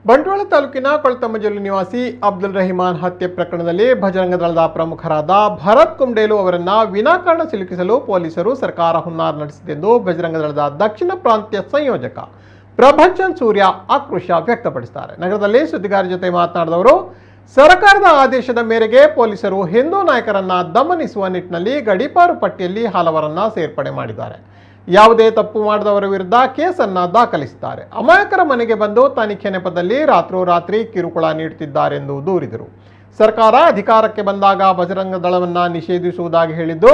ಬಂಟ್ವಾಳ ತಾಲೂಕಿನ ಕೊಳತಮಜಲು ನಿವಾಸಿ ಅಬ್ದುಲ್ ರಹಿಮಾನ್ ಹತ್ಯೆ ಪ್ರಕರಣದಲ್ಲಿ ಬಜರಂಗ ದಳದ ಪ್ರಮುಖರಾದ ಭರತ್ ಕುಂಡೇಲು ಅವರನ್ನ ವಿನಾಕಾರಣ ಸಿಲುಕಿಸಲು ಪೊಲೀಸರು ಸರ್ಕಾರ ಹುನ್ನಾರ ನಡೆಸಿದೆಂದು ಬಜರಂಗ ದಳದ ದಕ್ಷಿಣ ಪ್ರಾಂತ್ಯ ಸಂಯೋಜಕ ಪ್ರಭಂಜನ್ ಸೂರ್ಯ ಆಕ್ರೋಶ ವ್ಯಕ್ತಪಡಿಸಿದ್ದಾರೆ. ನಗರದಲ್ಲಿ ಸುದ್ದಿಗಾರರ ಜೊತೆ ಮಾತನಾಡಿದವರು, ಸರ್ಕಾರದ ಆದೇಶದ ಮೇರೆಗೆ ಪೊಲೀಸರು ಹಿಂದೂ ನಾಯಕರನ್ನ ದಮನಿಸುವ ನಿಟ್ಟಿನಲ್ಲಿ ಗಡೀಪಾರು ಪಟ್ಟಿಯಲ್ಲಿ ಹಲವರನ್ನ ಸೇರ್ಪಡೆ ಮಾಡಿದ್ದಾರೆ. ಯಾವುದೇ ತಪ್ಪು ಮಾಡಿದವರ ವಿರುದ್ಧ ಕೇಸನ್ನು ದಾಖಲಿಸಿದ್ದಾರೆ. ಅಮಾಯಕರ ಮನೆಗೆ ಬಂದು ತನಿಖೆ ನೆಪದಲ್ಲಿ ರಾತ್ರೋರಾತ್ರಿ ಕಿರುಕುಳ ನೀಡುತ್ತಿದ್ದಾರೆಂದು ದೂರಿದರು. ಸರ್ಕಾರ ಅಧಿಕಾರಕ್ಕೆ ಬಂದಾಗ ಬಜರಂಗ ದಳವನ್ನು ನಿಷೇಧಿಸುವುದಾಗಿ ಹೇಳಿದ್ದು,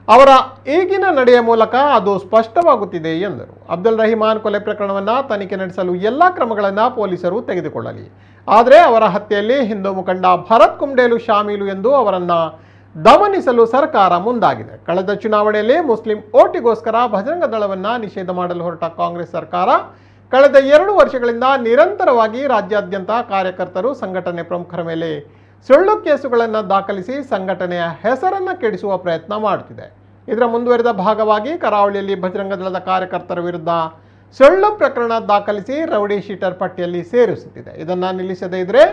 ಅವರ ಈಗಿನ ನಡೆಯ ಮೂಲಕ ಅದು ಸ್ಪಷ್ಟವಾಗುತ್ತಿದೆ ಎಂದರು. ಅಬ್ದುಲ್ ರಹಿಮಾನ್ ಕೊಲೆ ಪ್ರಕರಣವನ್ನು ತನಿಖೆ ನಡೆಸಲು ಎಲ್ಲ ಕ್ರಮಗಳನ್ನು ಪೊಲೀಸರು ತೆಗೆದುಕೊಳ್ಳಲಿ. ಆದರೆ ಅವರ ಹತ್ಯೆಯಲ್ಲಿ ಹಿಂದೂ ಮುಖಂಡ ಭರತ್ ಕುಂಡೇಲು ಶಾಮೀಲು ಎಂದು ಅವರನ್ನು ದಮನಿಸಲು ಸರ್ಕಾರ ಮುಂದಾಗಿದೆ. ಕಳೆದ ಚುನಾವಣೆಯಲ್ಲಿ ಮುಸ್ಲಿಂ ಓಟಿಗೋಸ್ಕರ ಬಜರಂಗ ದಳವನ್ನು ನಿಷೇಧ ಮಾಡಲು ಹೊರಟ ಕಾಂಗ್ರೆಸ್ ಸರ್ಕಾರ ಕಳೆದ 2 ವರ್ಷಗಳಿಂದ ನಿರಂತರವಾಗಿ ರಾಜ್ಯಾದ್ಯಂತ ಕಾರ್ಯಕರ್ತರು, ಸಂಘಟನೆ ಪ್ರಮುಖರ ಮೇಲೆ ಸುಳ್ಳು ಕೇಸುಗಳನ್ನು ದಾಖಲಿಸಿ ಸಂಘಟನೆಯ ಹೆಸರನ್ನು ಕೆಡಿಸುವ ಪ್ರಯತ್ನ ಮಾಡುತ್ತಿದೆ. ಇದರ ಮುಂದುವರಿದ ಭಾಗವಾಗಿ ಕರಾವಳಿಯಲ್ಲಿ ಬಜರಂಗ ದಳದ ಕಾರ್ಯಕರ್ತರ ವಿರುದ್ಧ ಸುಳ್ಳು ಪ್ರಕರಣ ದಾಖಲಿಸಿ ರೌಡಿ ಶೀಟರ್ ಪಟ್ಟಿಯಲ್ಲಿ ಸೇರಿಸುತ್ತಿದೆ. ಇದನ್ನು ನಿಲ್ಲಿಸದೇ ಇದ್ದರೆ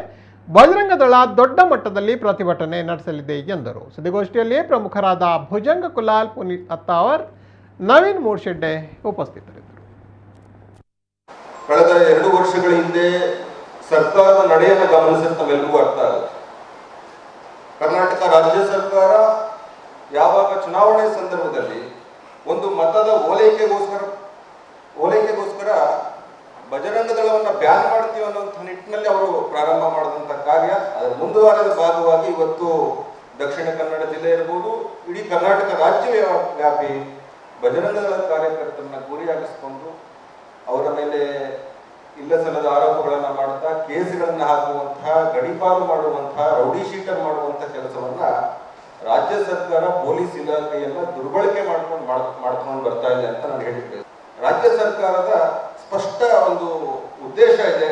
ಬಜರಂಗ ದಳ ದೊಡ್ಡ ಮಟ್ಟದಲ್ಲಿ ಪ್ರತಿಭಟನೆ ನಡೆಸಲಿದೆ ಎಂದರು. ಸುದ್ದಿಗೋಷ್ಠಿಯಲ್ಲಿ ಪ್ರಮುಖರಾದ ಭುಜಂಗ ಕುಲಾಲ್, ಪುನೀತ್ ಅತ್ತಾವರ್, ನವೀನ್ ಮೂರ್ಶೆಡ್ಡೆ ಉಪಸ್ಥಿತರಿದ್ದರು. ಕಳೆದ 2 ವರ್ಷಗಳ ಹಿಂದೆ ಸರ್ಕಾರದ ನಡೆಯನ್ನು ಗಮನಿಸಿದ ತಮ್ಮೆಲ್ಲರಿಗೂ ಅರ್ಥ ಆಗುತ್ತೆ. ಕರ್ನಾಟಕ ರಾಜ್ಯ ಸರ್ಕಾರ ಯಾವಾಗ ಚುನಾವಣೆ ಸಂದರ್ಭದಲ್ಲಿ ಒಂದು ಮತದ ಓಲೈಕೆಗೋಸ್ಕರ ಬಜರಂಗ ದಳವನ್ನು ಬ್ಯಾನ್ ಮಾಡ್ತೀವಿ ಅನ್ನುವಂಥ ನಿಟ್ಟಿನಲ್ಲಿ ಅವರು ಪ್ರಾರಂಭ ಮಾಡಿದಂಥ ಕಾರ್ಯ, ಅದರ ಮುಂದುವರೆದ ಭಾಗವಾಗಿ ಇವತ್ತು ದಕ್ಷಿಣ ಕನ್ನಡ ಜಿಲ್ಲೆ ಇರ್ಬೋದು, ಇಡೀ ಕರ್ನಾಟಕ ರಾಜ್ಯ ವ್ಯಾಪಿ ಬಜರಂಗ ದಳದ ಕಾರ್ಯಕರ್ತರನ್ನ ಗುರಿಯಾಗಿಸಿಕೊಂಡು ಅವರ ಮೇಲೆ ಇಲ್ಲಸಲ್ಲದ ಆರೋಪಗಳನ್ನು ಮಾಡ್ತಾ ಕೇಸ್ಗಳನ್ನು ಹಾಕುವಂತಹ, ಗಡೀಪಾರು ಮಾಡುವಂತಹ, ರೌಡಿ ಶೀಟರ್ ಮಾಡುವಂತಹ ಕೆಲಸವನ್ನ ರಾಜ್ಯ ಸರ್ಕಾರ, ಪೊಲೀಸ್ ಇಲಾಖೆಯನ್ನ ದುರ್ಬಳಕೆ ಮಾಡ್ಕೊಂಡು ಬರ್ತಾ ಇದೆ ಅಂತ ನಾನು ಹೇಳಿದ್ದೆ. ರಾಜ್ಯ ಸರ್ಕಾರದ ಸ್ಪಷ್ಟ ಒಂದು ಉದ್ದೇಶ ಇದೆ,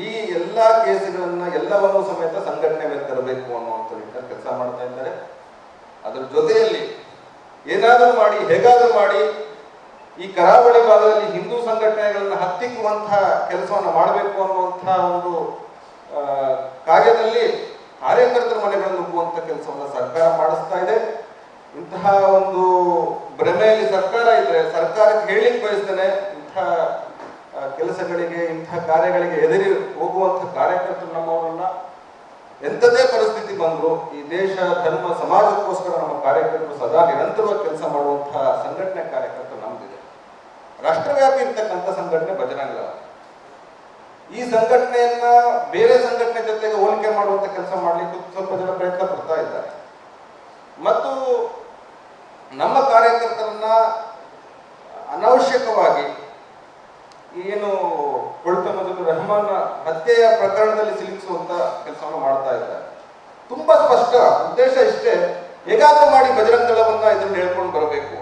ಈ ಎಲ್ಲಾ ಕೇಸುಗಳನ್ನ ಎಲ್ಲವನ್ನೂ ಸಮೇತ ಸಂಘಟನೆ ಮೇಲೆ ತರಬೇಕು ಅನ್ನುವಂಥ ನಿಟ್ಟಿನಲ್ಲಿ ಕೆಲಸ ಮಾಡ್ತಾ ಇದ್ದಾರೆ. ಅದರ ಜೊತೆಯಲ್ಲಿ ಏನಾದರೂ ಮಾಡಿ, ಹೇಗಾದರೂ ಮಾಡಿ ಈ ಕರಾವಳಿ ಭಾಗದಲ್ಲಿ ಹಿಂದೂ ಸಂಘಟನೆಗಳನ್ನ ಹತ್ತಿಕ್ಕುವಂತಹ ಕೆಲಸವನ್ನು ಮಾಡಬೇಕು ಅನ್ನುವಂತಹ ಒಂದು ಕಾರ್ಯದಲ್ಲಿ ಕಾರ್ಯಕರ್ತರ ಮನೆಗಳನ್ನು ನುಗ್ಗುವಂತ ಕೆಲಸವನ್ನು ಸರ್ಕಾರ ಮಾಡಿಸ್ತಾ ಇದೆ. ಇಂತಹ ಒಂದು ಭ್ರಮೆಯಲ್ಲಿ ಸರ್ಕಾರ ಇದ್ರೆ, ಸರ್ಕಾರಕ್ಕೆ ಹೇಳಿಕ್ ಬಯಸ್ತೇನೆ, ಇಂತಹ ಕೆಲಸಗಳಿಗೆ, ಇಂತಹ ಕಾರ್ಯಗಳಿಗೆ ಎದುರಿ ಹೋಗುವಂತಹ ಕಾರ್ಯಕರ್ತರು ನಮ್ಮವರನ್ನ ಎಂಥದೇ ಪರಿಸ್ಥಿತಿ ಬಂದ್ರು ಈ ದೇಶ, ಧರ್ಮ, ಸಮಾಜಕ್ಕೋಸ್ಕರ ನಮ್ಮ ಕಾರ್ಯಕರ್ತರು ಸದಾ ನಿರಂತರವಾಗಿ ಕೆಲಸ ಮಾಡುವಂತಹ ಸಂಘಟನೆ ಕಾರ್ಯಕರ್ತರು ನಮ್ದಿದೆ. ರಾಷ್ಟ್ರವ್ಯಾಪಿ ಇರ್ತಕ್ಕಂಥ ಸಂಘಟನೆ ಬಜರಂಗ ದಳ. ಈ ಸಂಘಟನೆಯನ್ನ ಬೇರೆ ಸಂಘಟನೆ ಜೊತೆಗೆ ಹೋಲಿಕೆ ಮಾಡುವಂತ ಕೆಲಸ ಮಾಡ್ಲಿಕ್ಕೆ ಸ್ವಲ್ಪ ಜನ ಪ್ರಯತ್ನ ಪಡ್ತಾ ಇದ್ದಾರೆ. ಮತ್ತು ನಮ್ಮ ಕಾರ್ಯಕರ್ತರನ್ನ ಅನವಶ್ಯಕವಾಗಿ ಏನು ಕೊಳತಮಜಲು ರಹಮಾನ್ ಹತ್ಯೆಯ ಪ್ರಕರಣದಲ್ಲಿ ಸಿಲುಕಿಸುವಂತ ಕೆಲಸವನ್ನು ಮಾಡ್ತಾ ಇದ್ದಾರೆ. ತುಂಬಾ ಸ್ಪಷ್ಟ ಉದ್ದೇಶ ಇಷ್ಟೇ, ಹೇಗಾದ್ರೂ ಮಾಡಿ ಬಜರಂಗ ದಳವನ್ನ ಇದನ್ನು ಹೇಳ್ಕೊಂಡು ಬರಬೇಕು.